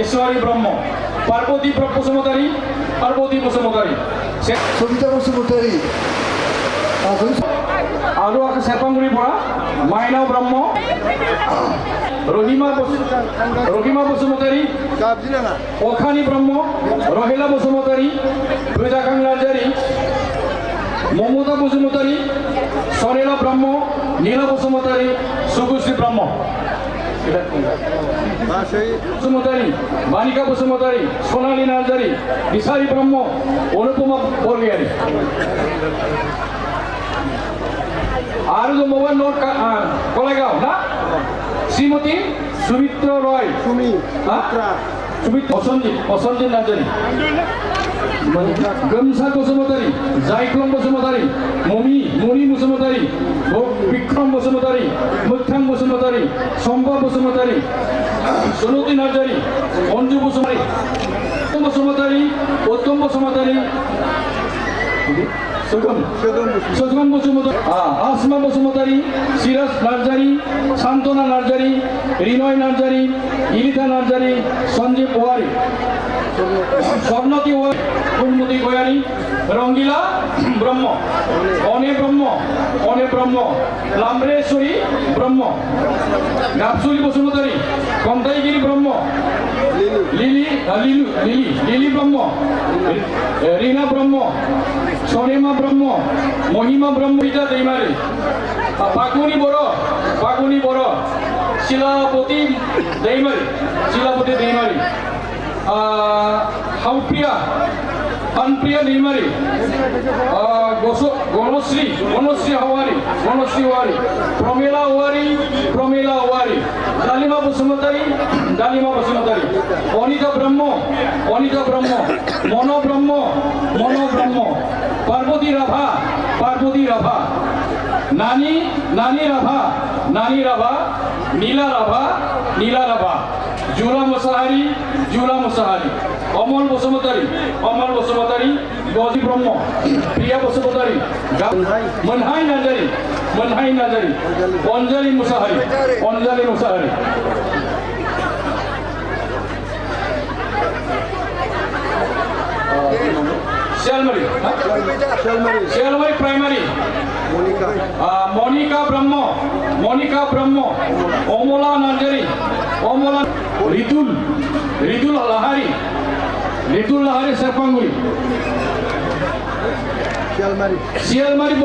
ঈশ্বরী ব্রহ্ম পার্বতী বসুমতারী সবিতা বসুমতারী আৰু আছে চেপাংগুৰি পৰা মাইনাও ব্ৰহ্ম ৰহিমা বসুমতাৰী অখানি ব্ৰহ্ম ৰহিলা বসুমতাৰী বৃজাকাং নাৰ্জাৰী মমতা বসুমতাৰী স্বৰ্ণিলা ব্ৰহ্ম নীলা বসুমতাৰী সুগুশ্রী ব্রহ্ম বসুমতারী বানিকা বসুমতারী সোনালী নার্জারী বিশালী ব্রহ্ম অনুপমা বরগিয়ারী আর মোবাইল নোট কলাইগাঁও না শ্রীমতী সুমিত্র রয় অসঞ্জিত নার্জারী গমসা বসুমতারী জাইক্লং বসুমতারী মণি বসুমতারী বিক্রম বসুমতারী মুখ্যাং বসুমতারী শম্পা বসুমতারী সুনতি নার্জারী অঞ্জু বসুমতারী উত্তম বসুমতারী সজগম বসুমতারী আসমা বসুমতারী সিরাজ নার্জারী শান্তনা নার্জারী রিনয় নার্জারী ইলিতা নার্জারী সঞ্জীব ওয়ারি স্বর্ণতি ওয়ারি ফুলমতি গোয়ারি রঙ্গিলা ব্রহ্ম অনে ব্রহ্ম লাম্বরেশ্বরী ব্রহ্ম গাবসুলি বসুমতারী কমতাইগিরি ব্রহ্ম লিলি ব্রহ্ম রিনা ব্রহ্ম স্বনিমা ব্রহ্ম মহিমা ব্রহ্ম ইটা দৈমারী পাকুনি বড় শিলাপতি দৈমারী হানপ্রিয়া দৈমারী গণশ্রী ওয়ারি প্রমিলা ওয়ারি ডালিমা বসুমতারী অনিতা ব্রহ্ম মনো ব্রহ্ম পার্বতী রাভা নানি রাভা নীলা রাভা জুলা মুসাহারি অমল বসুমতারী গজি ব্রহ্ম প্রিয়া বসুমতারী মনহাই নার্জারী অঞ্জলি মুসাহারি শিয়ালমারি প্রাইমারি মনিকা ব্রহ্ম অমলা নার্জারী রিতুল লাহারি সেপাঙ্গুড়ি শিয়ালমারি